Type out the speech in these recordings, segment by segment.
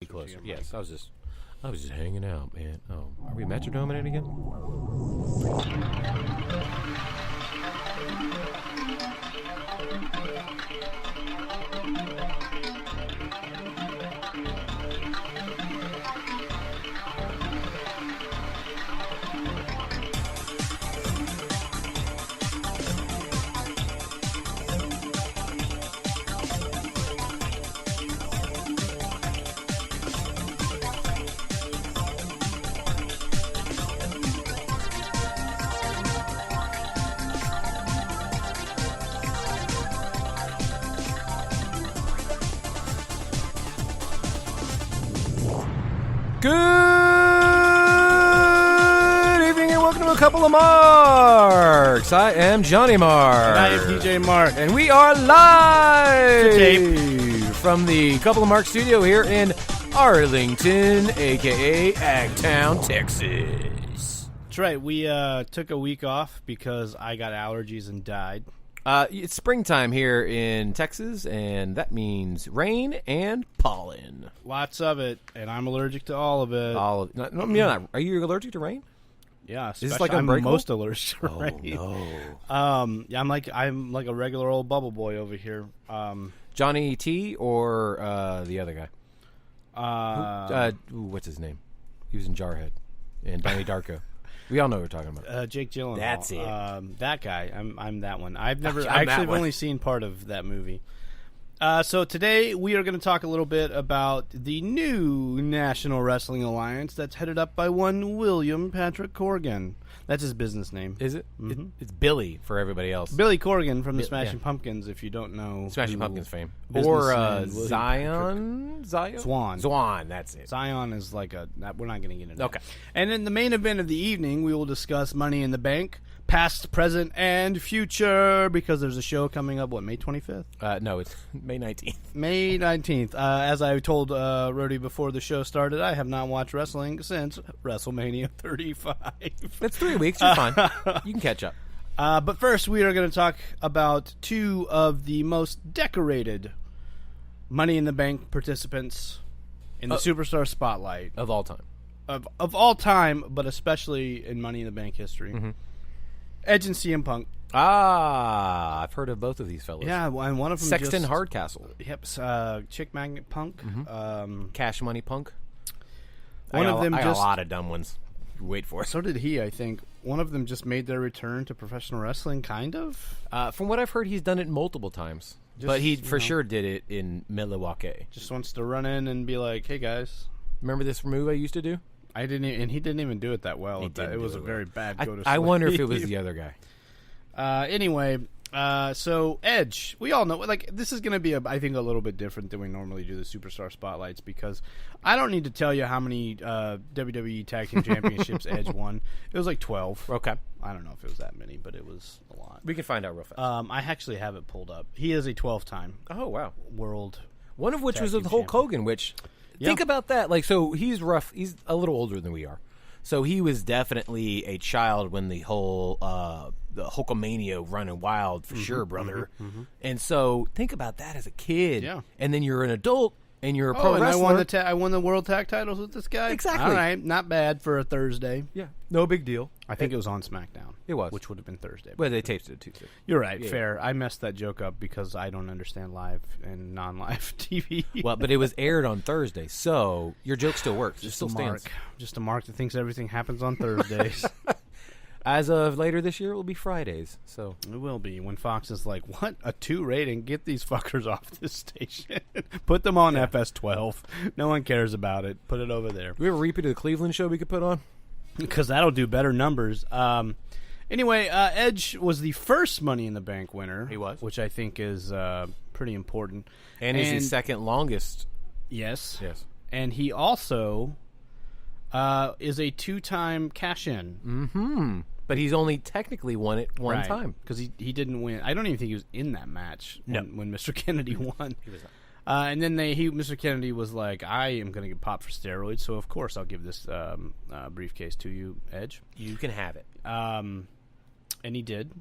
Closer. Yes, I was just hanging out, man. Oh, are we metronoming it again? Good evening and welcome to A Couple of Marks. I am Johnny Mark. And I am DJ Mark. And we are live To tape. from the Couple of Marks studio here in Arlington, a.k.a. Agtown, Texas. That's right. We took a week off because I got allergies and died. It's springtime here in Texas, and that means rain and pollen. Lots of it, and I'm allergic to all of it. Are you allergic to rain? Yeah, Is this especially like I'm Unbreakable? most allergic to Oh, rain. no. Yeah, I'm like a regular old bubble boy over here. Johnny T or the other guy? What's his name? He was in Jarhead and Donnie Darko. We all know what we're talking about. Jake Gyllenhaal. That's it. That guy. I'm that one. I've only seen part of that movie. So today we are going to talk a little bit about the new National Wrestling Alliance that's headed up by one William Patrick Corgan. That's his business name. Is it? Mhm. It's Billy for everybody else. Billy Corgan from the Smashing yeah. Pumpkins, if you don't know. Smashing Pumpkins fame. Business Or man, William Zion? Swan. Swan, that's it. Zion is like we're not going to get into that. Okay. And in the main event of the evening, we will discuss Money in the Bank, past, present, and future, because there's a show coming up, May 25th? No, it's May 19th. May 19th. As I told Rody before the show started, I have not watched wrestling since WrestleMania 35. That's 3 weeks. You're fine. You can catch up. But first, we are going to talk about two of the most decorated Money in the Bank participants in the Superstar Spotlight Of all time. of all time, but especially in Money in the Bank history. Mm-hmm. Edge and CM Punk. I've heard of both of these fellas. Yeah, and one of them Sexton just, Hardcastle. Yep, Chick Magnet Punk. Mm-hmm. Cash Money Punk. One of them I got just a lot of dumb ones. Wait for it. So did he, I think. One of them just made their return to professional wrestling, kind of. From what I've heard, he's done it multiple times. But he for sure did it in Milwaukee. Just wants to run in and be like, "Hey guys, remember this move I used to do?" I didn't, and he didn't even do it that well. It was a very bad go to sleep. I wonder if it was the other guy. Anyway, so Edge, we all know, like, this is going to be, I think, a little bit different than we normally do the Superstar Spotlights, because I don't need to tell you how many WWE Tag Team Championships Edge won. It was like 12. Okay. I don't know if it was that many, but it was a lot. We can find out real fast. I actually have it pulled up. He is a 12-time oh, wow. world. One of which Tag was Team with Hulk champion. Hogan, which, Yeah. think about that. Like, so he's rough. He's a little older than we are. So he was definitely a child when the whole the Hulkamania running wild for sure, brother. And so think about that as a kid. Yeah. And then you're an adult and you're a pro Oh, and wrestler. I won the world tag titles with this guy. Exactly. All right, not bad for a Thursday. Yeah. No big deal. I think it was on SmackDown. It was. which would have been Thursday. Well, they taped it Tuesday. You're right. Yeah, Fair. I messed that joke up because I don't understand live and non-live TV. Well, but it was aired on Thursday, so your joke still works. It still stands. Just a mark that thinks everything happens on Thursdays. As of later this year, it will be Fridays. So It will be when Fox is like, "What, a 2 rating? Get these fuckers off this station. Put them on FS12. No one cares about it. Put it over there." do we have a repeat of the Cleveland show we could put on? Because that'll do better numbers. Anyway, Edge was the first Money in the Bank winner. He was. Which I think is pretty important. And he's the second longest. Yes. Yes. And he also is a 2-time cash-in. Mm-hmm. But he's only technically won it one time. Because he didn't win. I don't even think he was in that match when Mr. Kennedy won. He was not. And then Mr. Kennedy was like, "I am going to get popped for steroids, so of course I'll give this briefcase to you, Edge." You can have it. And he did.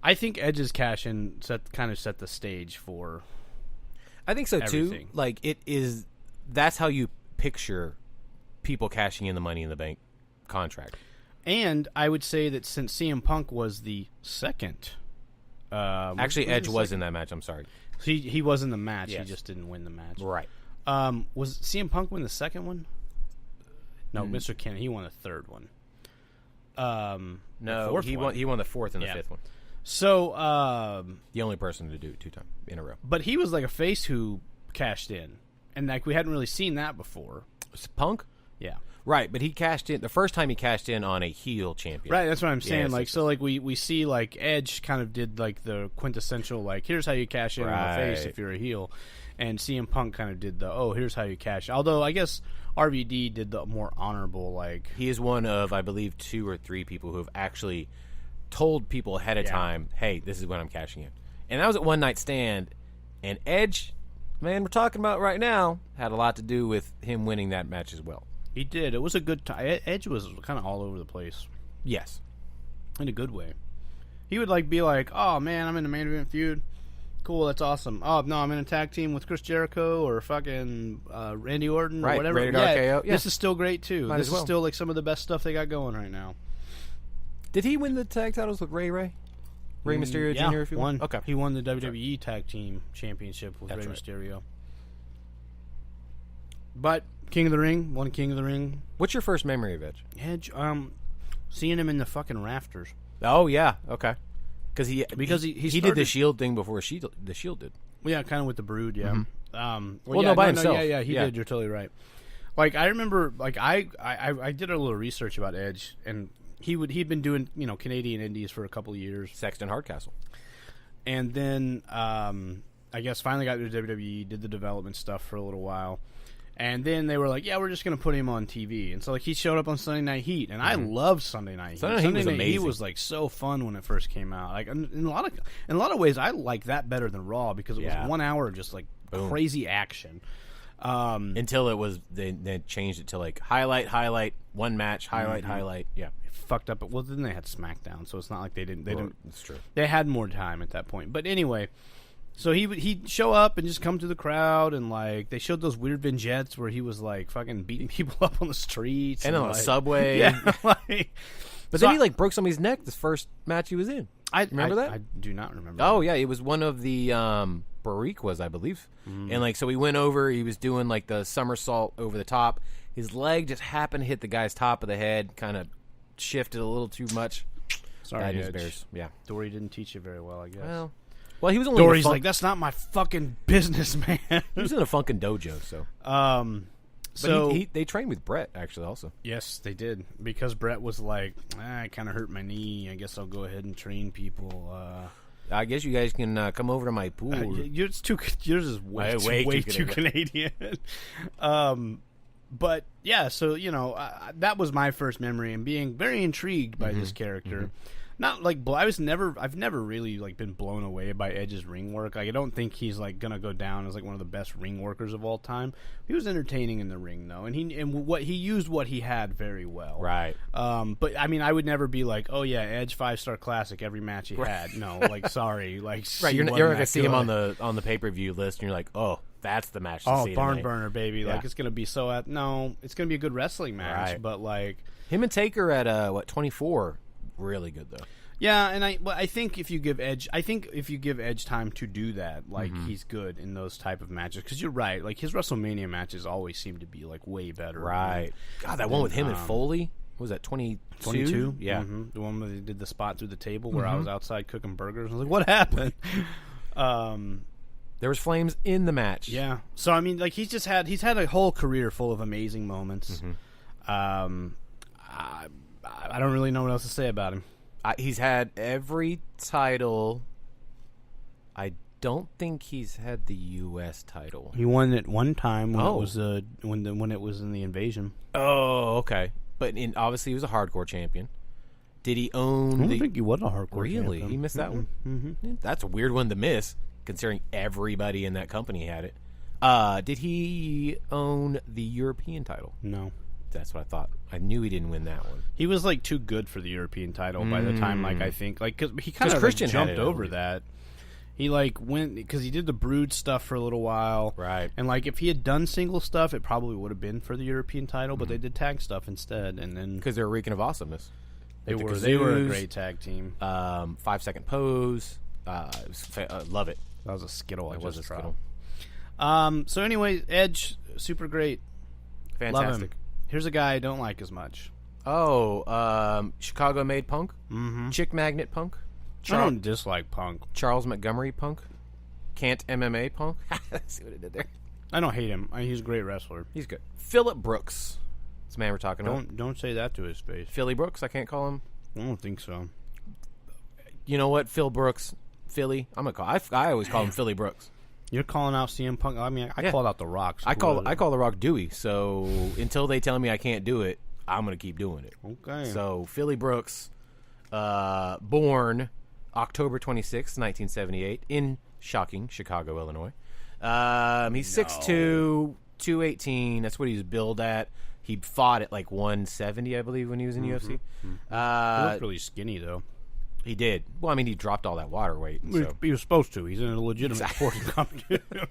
I think Edge's cash-in set the stage for I think so, everything. too. Like, it is that's how you picture people cashing in the Money in the Bank contract. And I would say that since CM Punk was the second... actually, Edge was in that match. I'm sorry. He was in the match. Yes. He just didn't win the match. Right. Was CM Punk win the second one? No, Mr. Kennedy. He won the third one. No, he won the fourth and the fifth one. So, the only person to do it 2 times in a row. But he was like a face who cashed in, and like we hadn't really seen that before. Punk? Yeah. Right, but he cashed in the first time he cashed in on a heel champion. Right, that's what I'm saying. Yes, like, so like we see like Edge kind of did like the quintessential like here's how you cash in on a face if you're a heel, and CM Punk kind of did the here's how you cash. Although I guess RVD did the more honorable like. He is one of I believe 2 or 3 people who have actually told people ahead of time, hey, this is when I'm cashing in, and that was at One Night Stand, and Edge, man, we're talking about right now, had a lot to do with him winning that match as well. He did. It was a good time. Edge was kind of all over the place. Yes. In a good way. He would like be like, oh man, I'm in a main event feud. Cool, that's awesome. Oh no, I'm in a tag team with Chris Jericho or fucking Randy Orton or whatever. Rated RKO. Yeah. This is still great too. Might this as well. is still like some of the best stuff they got going right now. Did he win the tag titles with Rey Mysterio Jr. If he won. Okay. He won the WWE Tag Team Championship with That's Rey right. Mysterio. But King of the Ring, won King of the Ring. What's your first memory of Edge? Edge, seeing him in the fucking rafters. Oh yeah, okay. Because he did the Shield thing before the Shield did. Well, yeah, kind of with the Brood, yeah. By himself. Yeah, he did. You're totally right. Like I remember, like I did a little research about Edge, and he'd been doing Canadian indies for a couple of years. Sexton Hardcastle, and then I guess finally got to WWE, did the development stuff for a little while. And then they were like, "Yeah, we're just going to put him on TV." And so, like, he showed up on Sunday Night Heat, and I loved Sunday Night Heat. Sunday Night Heat Heat was like so fun when it first came out. Like, in a lot of ways, I like that better than Raw because it was 1 hour of just like crazy action. Until it was they changed it to like highlight, one match, highlight. Yeah, it fucked up. Well, then they had SmackDown, so it's not like they didn't. That's true. They had more time at that point. But anyway. So he'd show up and just come to the crowd, and like they showed those weird vignettes where he was like fucking beating people up on the streets and on like, a subway. Yeah, like, but then he like broke somebody's neck this first match he was in. Remember that? I do not remember. Oh yeah, it was one of the Bariquas, I believe. And like so he went over. He was doing like the somersault over the top. His leg just happened to hit the guy's top of the head. Kind of shifted a little too much. Sorry, Bad news Edge. bears. Yeah, Dory didn't teach you very well, I guess. Well, he was only Dory's like, that's not my fucking business, man. He was in a Funkin' dojo, so. But they trained with Brett actually, also. Yes, they did because Brett was like, I kind of hurt my knee. I guess I'll go ahead and train people. I guess you guys can come over to my pool. Yours is way too Canadian. But yeah, so that was my first memory and being very intrigued by this character. Not like I've never really like been blown away by Edge's ring work. Like I don't think he's like gonna go down as like one of the best ring workers of all time. He was entertaining in the ring though, and he used what he had very well. Right. But I mean, I would never be like, oh yeah, Edge 5-star classic every match he had. No, like sorry, like right. You're not gonna see him on the pay-per-view list, and you're like, oh, that's the match. To see barn tonight. burner, baby! Yeah. Like it's gonna be so. No, it's gonna be a good wrestling match, right. but like him and Taker at 24. Really good though. Yeah, and I think if you give Edge, time to do that, like he's good in those type of matches. Because you're right, like his WrestleMania matches always seem to be like way better. Right. God, that one with him and Foley. What was that 22? Yeah, the one where they did the spot through the table where I was outside cooking burgers. I was like, what happened? There was flames in the match. Yeah. So I mean, like he's had a whole career full of amazing moments. I don't really know what else to say about him. He's had every title. I don't think he's had the U.S. title. He won it one time when it was when it was in the Invasion. Oh, okay. But obviously he was a hardcore champion. Did he own? I don't think he was a hardcore Really? champion. He missed that one. Mm-hmm. That's a weird one to miss, considering everybody in that company had it. Did he own the European title? No. That's what I thought. I knew he didn't win that one. He was like too good for the European title by the time, like I think, like cause he kind of Christian jumped had it over that. He went because he did the Brood stuff for a little while, right? And if he had done single stuff, it probably would have been for the European title, but they did tag stuff instead, and then because they were reeking of awesomeness. They were a great tag team. 5-second pose. Love it. That was a Skittle. It was a dropped. Skittle. So anyway, Edge, super great. Fantastic. Love him. Here's a guy I don't like as much. Oh, Chicago made Punk. Mm-hmm. Chick Magnet Punk. I don't dislike Punk. Charles Montgomery Punk. Can't MMA Punk. See what I did there. I don't hate him. He's a great wrestler. He's good. Phillip Brooks. That's the man we're talking about. Don't say that to his face. Philly Brooks. I can't call him. I don't think so. You know what? Phil Brooks. Philly. I'm gonna call. I always call him Philly Brooks. You're calling out CM Punk. I mean, I called out The Rock. So I call The Rock Dewey. So until they tell me I can't do it, I'm gonna keep doing it. Okay. So Philly Brooks, born October 26, 1978, in shocking Chicago, Illinois. He's 6'2", 218. That's what he was billed at. He fought at 170, I believe, when he was in UFC. He looked really skinny, though. He did. Well, I mean, he dropped all that water weight. So. He was supposed to. He's in a legitimate sporting competition.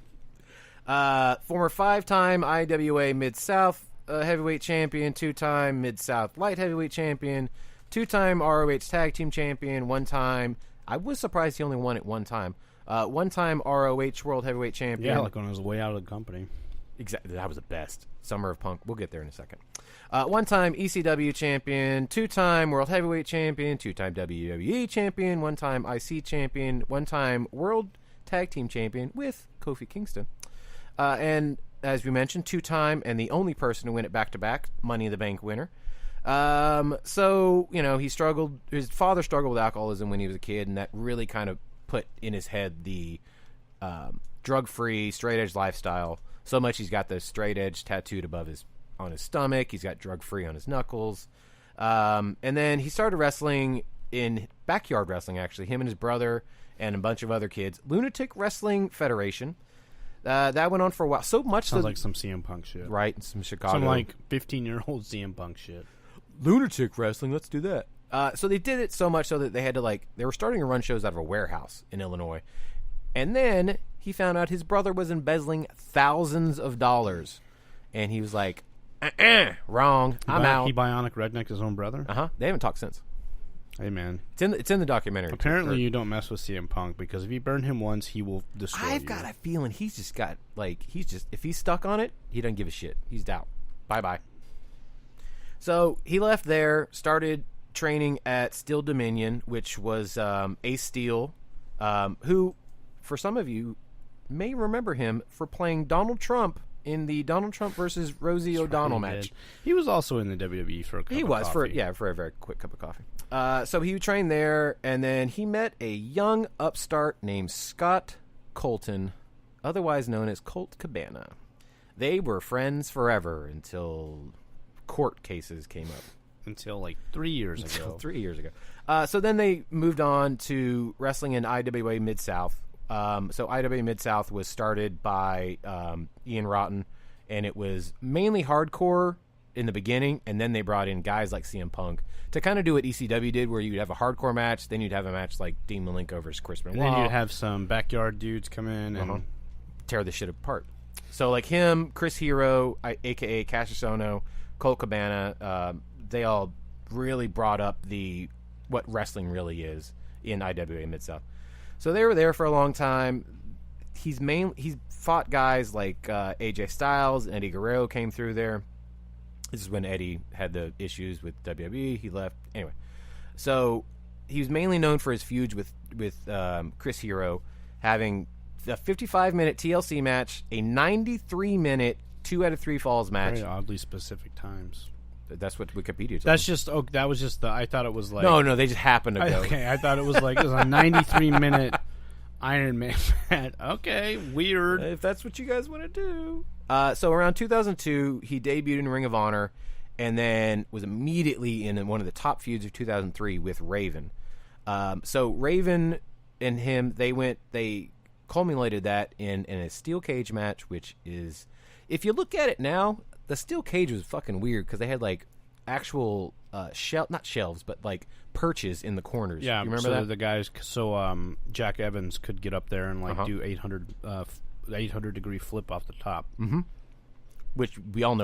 Former 5-time IWA Mid-South heavyweight champion, 2-time Mid-South light heavyweight champion, 2-time ROH tag team champion, 1-time. I was surprised he only won it 1 time. 1-time ROH world heavyweight champion. Yeah, when I was way out of the company. Exactly. That was the best. Summer of Punk. We'll get there in a second. 1-time ECW champion, 2-time world heavyweight champion, 2-time WWE champion, 1-time IC champion, 1-time world tag team champion with Kofi Kingston. And as we mentioned, 2-time and the only person to win it back-to-back, Money in the Bank winner. So, he struggled. His father struggled with alcoholism when he was a kid, and that really kind of put in his head the drug-free, straight-edge lifestyle. So much he's got the straight edge tattooed on his stomach. He's got drug-free on his knuckles. And then he started wrestling in backyard wrestling, actually. Him and his brother and a bunch of other kids. Lunatic Wrestling Federation. That went on for a while. So much Sounds like some CM Punk shit. Right, and some Chicago. Some 15-year-old CM Punk shit. Lunatic Wrestling, let's do that. So they did it so much so that they had to they were starting to run shows out of a warehouse in Illinois. And then he found out his brother was embezzling thousands of dollars. And he was like, wrong, I'm out. He bionic rednecked his own brother? Uh-huh. They haven't talked since. Hey, man. It's in the documentary. Apparently you don't mess with CM Punk, because if you burn him once, he will destroy you. I've got a feeling he's just got, if he's stuck on it, he doesn't give a shit. He's out. Bye-bye. So he left there, started training at Steel Dominion, which was Ace Steel, who, for some of you, may remember him for playing Donald Trump in the Donald Trump versus Rosie O'Donnell match. He was also in the WWE for a cup of coffee. For a very quick cup of coffee. So he trained there, and then he met a young upstart named Scott Colton, otherwise known as Colt Cabana. They were friends forever until court cases came up. Until 3 years ago. 3 years ago. So then they moved on to wrestling in IWA Mid-South. So IWA Mid-South was started by Ian Rotten, and it was mainly hardcore in the beginning, and then they brought in guys like CM Punk to kind of do what ECW did, where you'd have a hardcore match, then you'd have a match like Dean Malenko versus Chris Benoit. And then you'd have some backyard dudes come in and tear the shit apart. So like him, Chris Hero, a.k.a. Cassius Ohno, Colt Cabana, they all really brought up what wrestling really is in IWA Mid-South. So they were there for a long time. He's fought guys like AJ Styles and Eddie Guerrero came through there. This is when Eddie had the issues with WWE. He left. Anyway, so he was mainly known for his feuds with Chris Hero, having a 55-minute TLC match, a 93-minute 2 out of 3 falls match. Very oddly specific times. That's what Wikipedia told me. That was just I thought it was like... No, they just happened to go. Okay, I thought it was a 93-minute Iron Man match. Okay, weird. If that's what you guys want to do. So around 2002, he debuted in Ring of Honor, and then was immediately in one of the top feuds of 2003 with Raven. So Raven and him, they culminated that in a steel cage match, which is, if you look at it now, the steel cage was fucking weird because they had like actual not shelves, but like perches in the corners. Yeah, you remember that? The guys, Jack Evans could get up there and do 800 degree flip off the top. Mm-hmm. Which we all know